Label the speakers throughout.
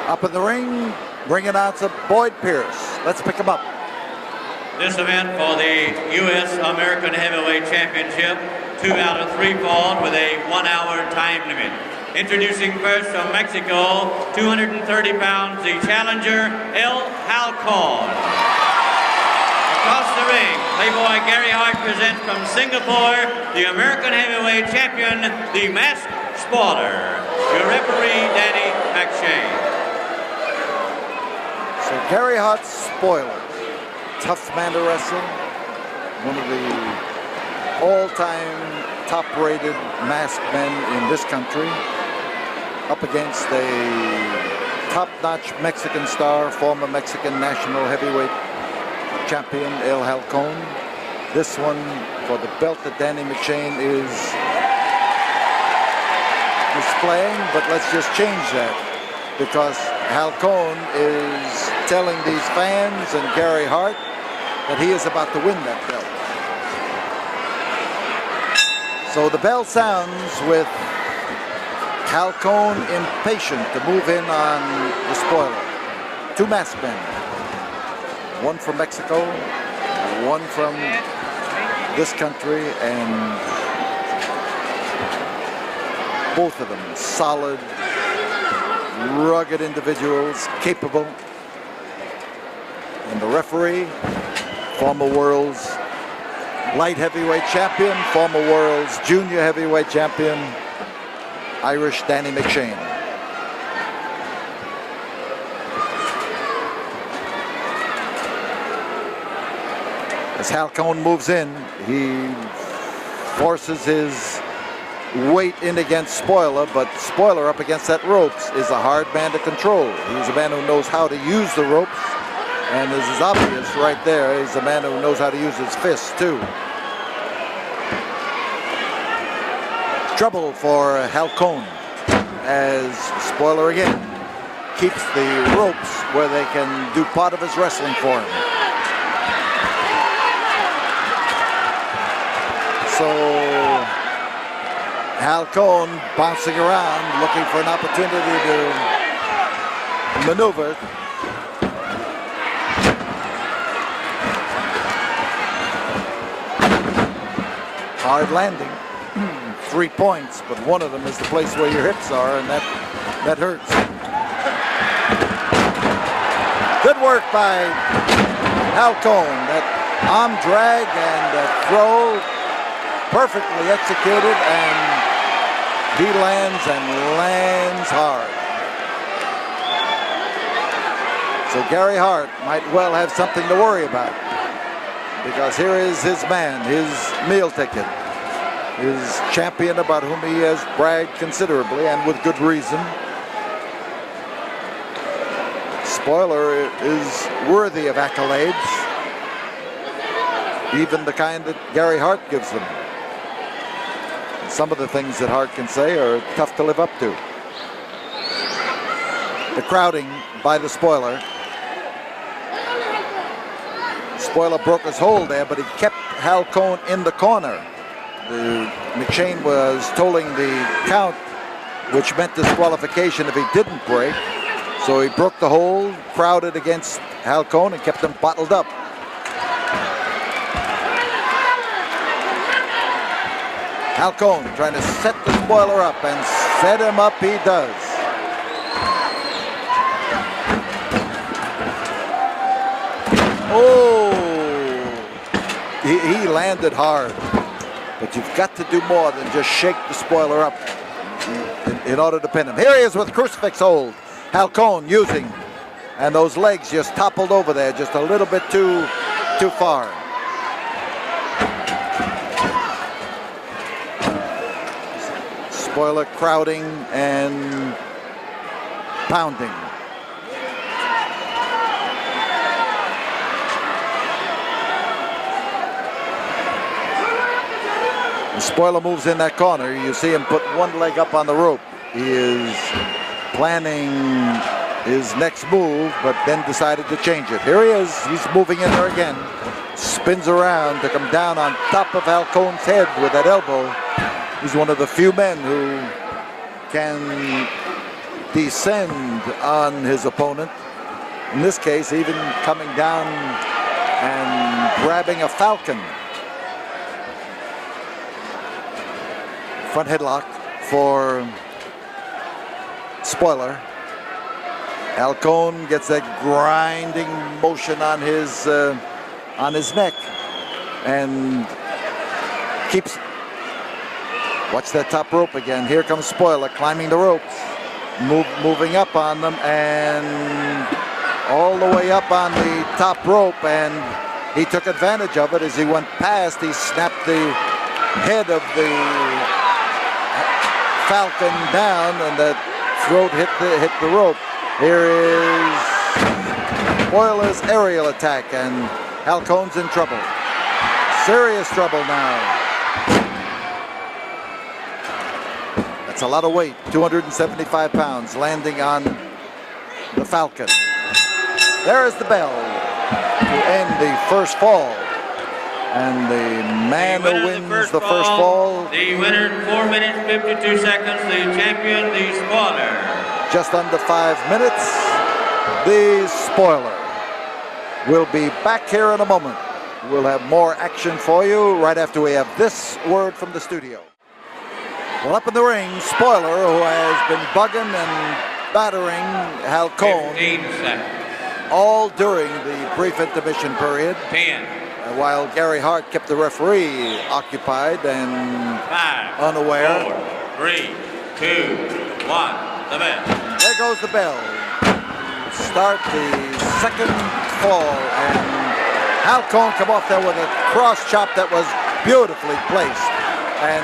Speaker 1: Up in the ring, ring announcer Boyd Pierce. Let's pick him up.
Speaker 2: This event for the U.S. American Heavyweight Championship, 2 out of 3 falls with a 1-hour time limit. Introducing first from Mexico, 230 pounds, the challenger, Halcon. Across the ring, Playboy Gary Hart presents from Singapore, the American Heavyweight Champion, the Masked Spoiler. Your referee, Danny McShane.
Speaker 1: So Gary Hart's Spoiler, tough man to wrestle, one of the all-time top-rated masked men in this country, up against a top-notch Mexican star, former Mexican national heavyweight champion, El Halcon. This one for the belt that Danny McShane is displaying, but let's just change that, because Halcon is telling these fans and Gary Hart that he is about to win that belt. So the bell sounds with Halcon impatient to move in on the Spoiler. 2 masked men. One from Mexico, one from this country, and both of them solid, rugged individuals, capable. And the referee, former world's light heavyweight champion, former world's junior heavyweight champion, Irish Danny McShane. As Halcon moves in, he forces his weight in against Spoiler, but Spoiler up against that ropes is a hard man to control. He's a man who knows how to use the ropes, and as is obvious right there, he's a man who knows how to use his fists too. Trouble for Halcon as Spoiler again keeps the ropes where they can do part of his wrestling for him. So Halcon bouncing around, looking for an opportunity to maneuver. Hard landing. 3 points, but one of them is the place where your hips are, and that hurts. Good work by Halcon. That arm drag and that throw, perfectly executed, and he lands and lands hard. So Gary Hart might well have something to worry about, because here is his man, his meal ticket, his champion about whom he has bragged considerably, and with good reason. Spoiler is worthy of accolades, even the kind that Gary Hart gives them. Some of the things that Hart can say are tough to live up to. The crowding by the Spoiler. Spoiler broke his hold there, but he kept Halcon in the corner. McShane was tolling the count, which meant disqualification if he didn't break. So he broke the hold, crowded against Halcon, and kept him bottled up. Halcon trying to set the Spoiler up, and set him up he does. Oh, he landed hard. But you've got to do more than just shake the Spoiler up in order to pin him. Here he is with crucifix hold. Halcon using, and those legs just toppled over there just a little bit too far. Spoiler crowding and pounding. The Spoiler moves in that corner. You see him put one leg up on the rope. He is planning his next move, but then decided to change it. Here he is. He's moving in there again. Spins around to come down on top of Halcon's head with that elbow. He's one of the few men who can descend on his opponent. In this case, even coming down and grabbing a Falcon. Front headlock for Spoiler. Halcon gets that grinding motion on his neck and keeps. Watch that top rope again. Here comes Spoiler climbing the ropes, moving up on them and all the way up on the top rope, and he took advantage of it as he went past. He snapped the head of the Falcon down, and that throat hit the rope. Here is Spoiler's aerial attack, and Halcon's in trouble. Serious trouble now. That's a lot of weight, 275 pounds, landing on the Falcon. There is the bell to end the first fall. And the man who wins the first fall.
Speaker 2: The winner in 4 minutes, 52 seconds, the champion, the Spoiler.
Speaker 1: Just under 5 minutes, the Spoiler. We'll be back here in a moment. We'll have more action for you right after we have this word from the studio. Well, up in the ring, Spoiler, who has been bugging and battering Halcon
Speaker 2: 15 seconds.
Speaker 1: all during the brief intermission period.
Speaker 2: 10.
Speaker 1: While Gary Hart kept the referee occupied and
Speaker 2: 5,
Speaker 1: unaware.
Speaker 2: 4, 3, 2, 1. The bell.
Speaker 1: There goes the bell. Start the second fall, and Halcon come off there with a cross chop that was beautifully placed. And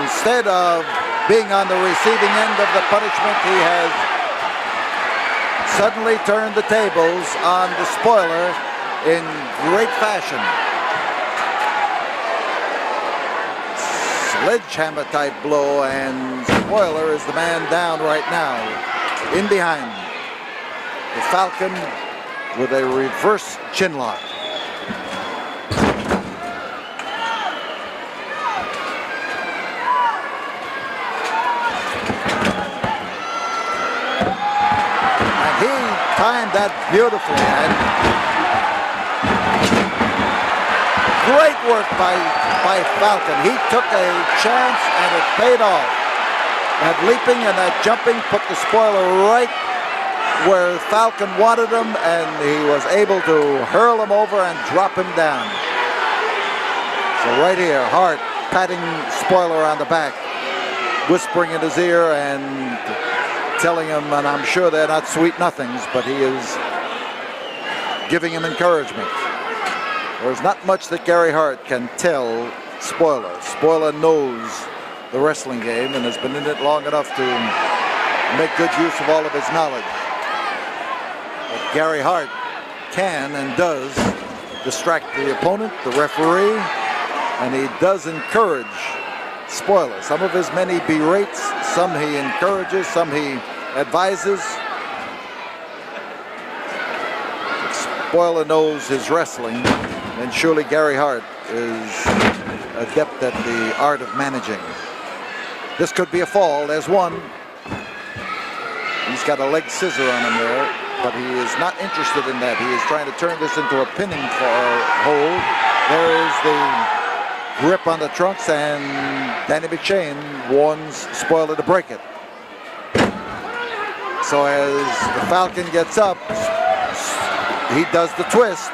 Speaker 1: instead of being on the receiving end of the punishment, he has suddenly turned the tables on the Spoiler in great fashion. Sledgehammer type blow, and Spoiler is the man down right now. In behind the Falcon with a reverse chin lock. And he timed that beautifully. And great work by Falcon. He took a chance and it paid off. That leaping and that jumping put the Spoiler right where Falcon wanted him, and he was able to hurl him over and drop him down. So right here, Hart patting Spoiler on the back, whispering in his ear and telling him, and I'm sure they're not sweet nothings, but he is giving him encouragement. There's not much that Gary Hart can tell Spoiler. Spoiler knows the wrestling game and has been in it long enough to make good use of all of his knowledge. But Gary Hart can and does distract the opponent, the referee, and he does encourage Spoiler. Some of his many berates, some he encourages, some he advises. Spoiler knows his wrestling, and surely Gary Hart is adept at the art of managing. This could be a fall. There's one. He's got a leg scissor on him there, but he is not interested in that. He is trying to turn this into a pinning hold. There is the grip on the trunks, and Danny McShane warns Spoiler to break it. So as the Falcon gets up, he does the twist.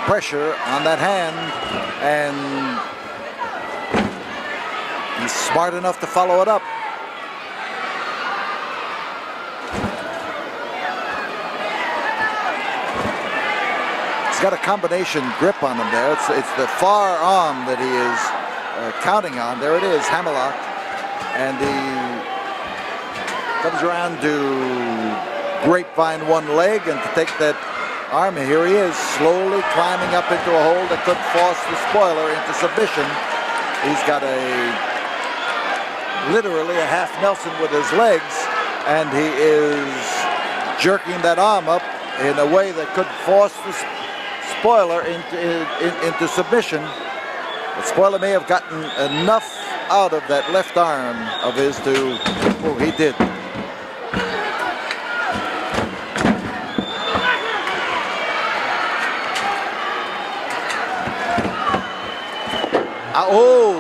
Speaker 1: Pressure on that hand, and he's smart enough to follow it up. He's got a combination grip on him there. It's the far arm that he is counting on. There it is, hammerlock, and he comes around to grapevine one leg and to take that arm. Here he is, slowly climbing up into a hold that could force the Spoiler into submission. He's got literally a half Nelson with his legs, and he is jerking that arm up in a way that could force the Spoiler into submission. But Spoiler may have gotten enough out of that left arm of his to, oh, he did. Oh,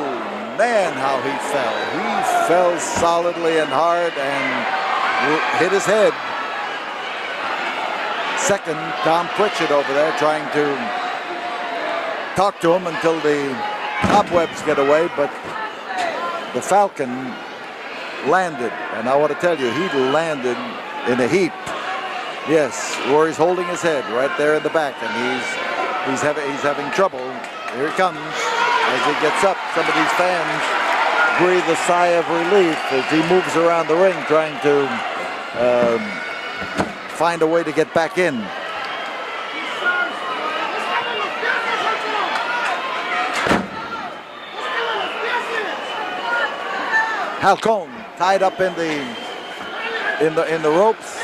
Speaker 1: man, how he fell. He fell solidly and hard and hit his head. Second, Tom Pritchett over there trying to talk to him until the cobwebs get away, but the Falcon landed. And I want to tell you, he landed in a heap. Yes, Rory's holding his head right there in the back, and he's having trouble. Here he comes. As he gets up, some of these fans breathe a sigh of relief as he moves around the ring trying to find a way to get back in. Halcon tied up in the ropes.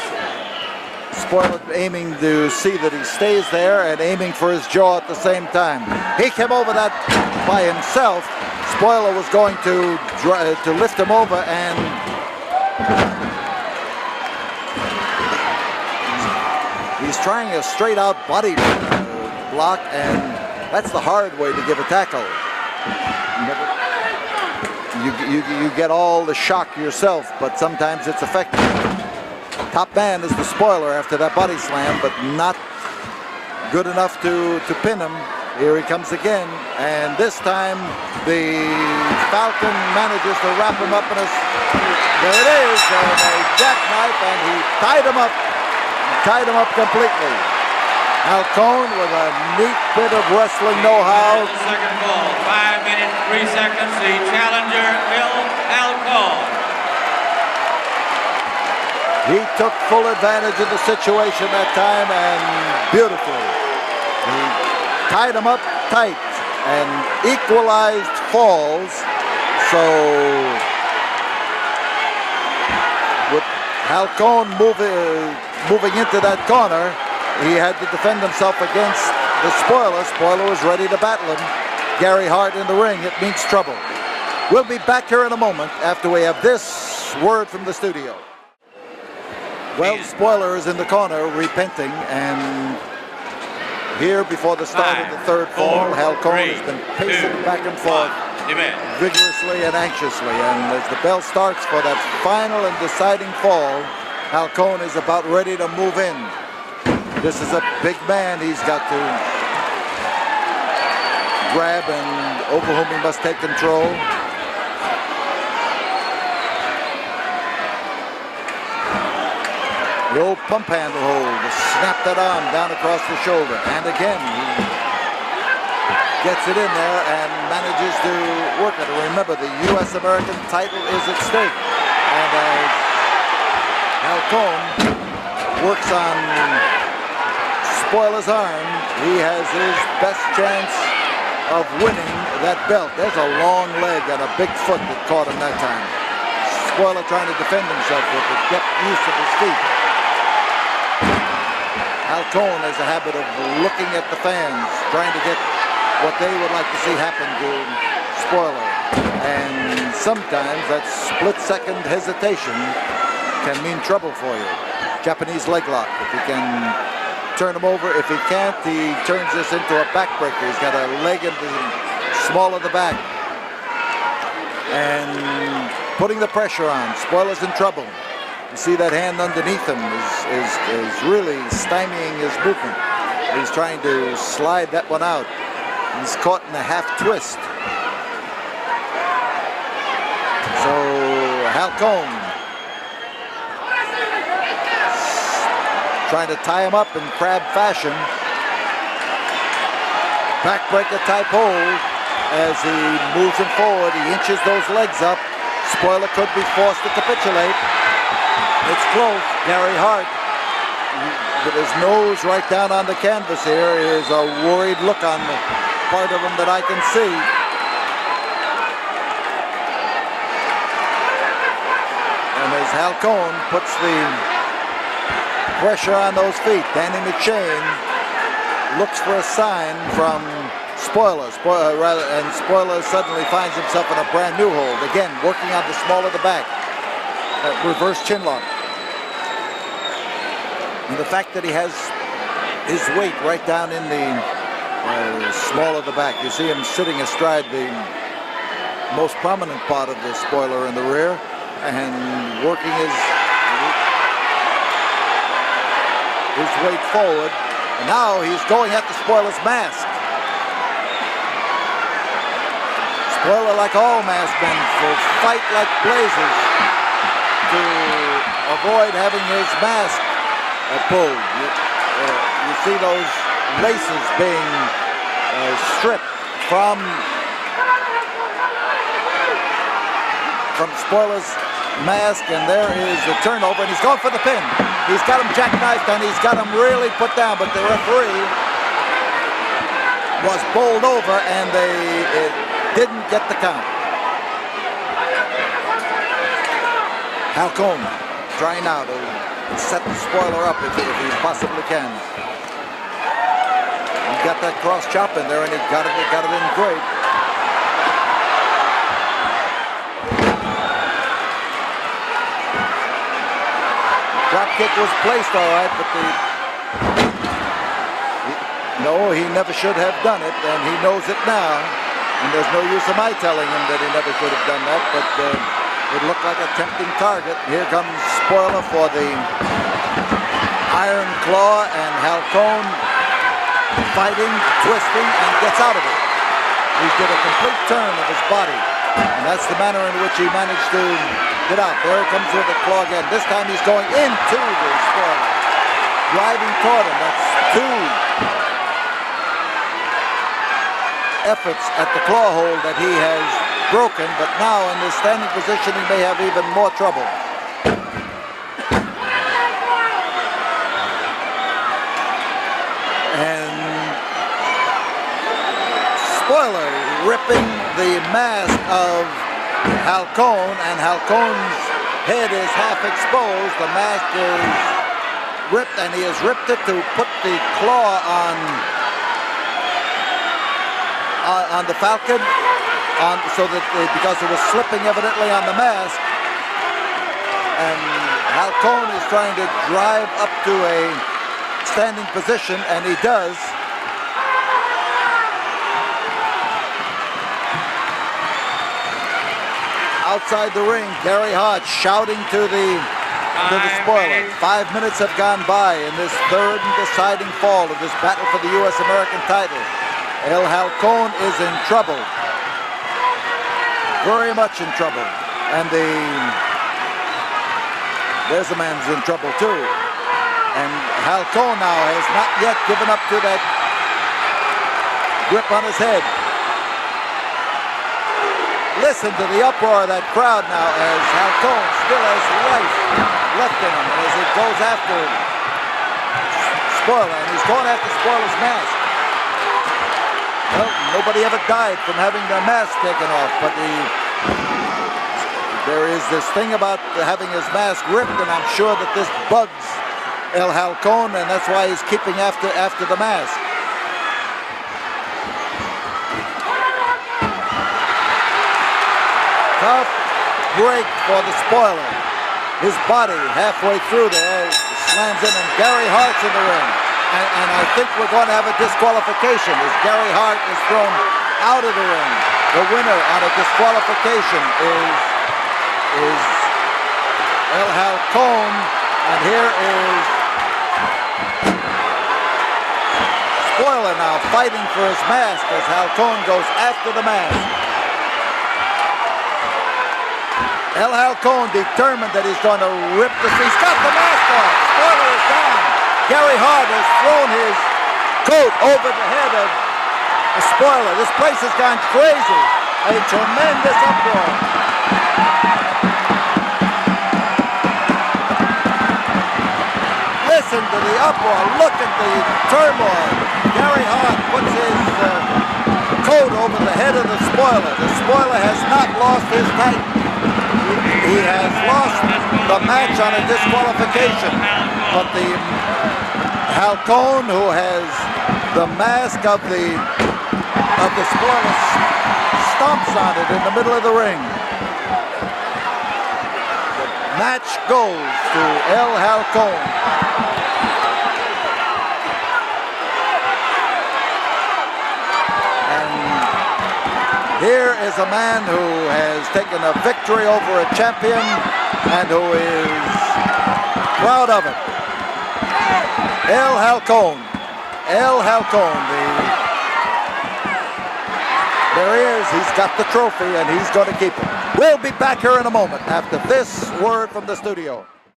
Speaker 1: Spoiler aiming to see that he stays there and aiming for his jaw at the same time. He came over that by himself. Spoiler was going to lift him over, and he's trying a straight out body block, and that's the hard way to give a tackle. You get all the shock yourself, but sometimes it's effective. Top man is the Spoiler after that body slam, but not good enough to pin him. Here he comes again, and this time the Falcon manages to wrap him up in a... There it is, and a jackknife, and he tied him up completely. Halcon with a neat bit of wrestling know-how.
Speaker 2: Second ball, 5 minutes, 3 seconds. The challenger, Bill Halcon.
Speaker 1: He took full advantage of the situation that time, and beautifully. He tied him up tight and equalized falls. So with Halcon moving into that corner, he had to defend himself against the Spoiler. Spoiler was ready to battle him. Gary Hart in the ring. It means trouble. We'll be back here in a moment after we have this word from the studio. Well, Spoiler is in the corner repenting, and here before the start of the third fall, Halcon has been pacing back and forth vigorously and anxiously, and as the bell starts for that final and deciding fall, Halcon is about ready to move in. This is a big man he's got to grab and over whom he must take control. The old pump handle hold to snap that arm down across the shoulder. And again, he gets it in there and manages to work it. Remember, the U.S. American title is at stake. And as Halcon works on Spoiler's arm, he has his best chance of winning that belt. There's a long leg and a big foot that caught him that time. Spoiler trying to defend himself with it, get use of his feet. Halcon has a habit of looking at the fans, trying to get what they would like to see happen to Spoiler. And sometimes that split-second hesitation can mean trouble for you. Japanese leg lock. If he can turn him over, if he can't, he turns this into a backbreaker. He's got a leg in the small of the back. And putting the pressure on. Spoiler's in trouble. You see that hand underneath him is really stymieing his movement. He's trying to slide that one out. He's caught in a half twist. So Halcon trying to tie him up in crab fashion. Backbreaker type hold as he moves him forward. He inches those legs up. Spoiler could be forced to capitulate. It's close. Gary Hart, with his nose right down on the canvas here, is a worried look on the part of him that I can see. And as Halcon puts the pressure on those feet, Danny McShane looks for a sign from Spoiler, and Spoiler suddenly finds himself in a brand new hold. Again, working on the small of the back. Reverse chin lock. And the fact that he has his weight right down in the small of the back. You see him sitting astride the most prominent part of the spoiler in the rear and working his weight forward. And now he's going at the spoiler's mask. Spoiler, like all masked men, will fight like blazes to avoid having his mask pulled. You see those laces being stripped from Spoiler's mask, and there is the turnover, and he's going for the pin. He's got him jackknifed, and he's got him really put down, but the referee was bowled over, and they didn't get the count. Halcon trying now to set the spoiler up if he possibly can. He got that cross chop in there, and he got it in great. Drop kick was placed all right, but no, he never should have done it, and he knows it now. And there's no use of my telling him that he never should have done that, but it looked like a tempting target. Here comes Spoiler for the iron claw, and Halcon fighting, twisting, and gets out of it. He did a complete turn of his body, and that's the manner in which he managed to get out. There he comes with the claw again. This time he's going into the Spoiler, driving toward him. That's two efforts at the claw hold that he has broken, but now in this standing position he may have even more trouble. And Spoiler ripping the mask of Halcon, and Halcon's head is half exposed. The mask is ripped, and he has ripped it to put the claw on the Falcon, so that because it was slipping evidently on the mask, and Halcon is trying to drive up to a standing position, and he does. Outside the ring, Gary Hart shouting to the Spoiler. 5 minutes have gone by in this third and deciding fall of this battle for the U.S. American title. El Halcon is in trouble, very much in trouble, and there's a man who's in trouble too. And Halcon now has not yet given up to that grip on his head. Listen to the uproar of that crowd now as Halcon still has life left in him, and as he goes after Spoiler, and he's going after Spoiler's mask. Well, nobody ever died from having their mask taken off, but there is this thing about having his mask ripped, and I'm sure that this bugs El Halcon, and that's why he's keeping after the mask. Tough break for the Spoiler. His body halfway through there slams in, and Gary Hart's in the ring. And I think we're going to have a disqualification as Gary Hart is thrown out of the ring. The winner on a disqualification is El Halcon, and here is Spoiler now fighting for his mask as Halcon goes after the mask. El Halcon determined that he's going to rip the... He's got the mask off. Spoiler is down. Gary Hart has thrown his coat over the head of the Spoiler. This place has gone crazy. A tremendous uproar. Listen to the uproar. Look at the turmoil. Gary Hart puts his coat over the head of the Spoiler. The Spoiler has not lost his title. He has lost the match on a disqualification, but the Halcon, who has the mask of the of the Spoilers stomps on it in the middle of the ring. The match goes to El Halcon. And here is a man who has taken a victory over a champion and who is proud of it. El Halcon. El Halcon. There he is. He's got the trophy and he's going to keep it. We'll be back here in a moment after this word from the studio.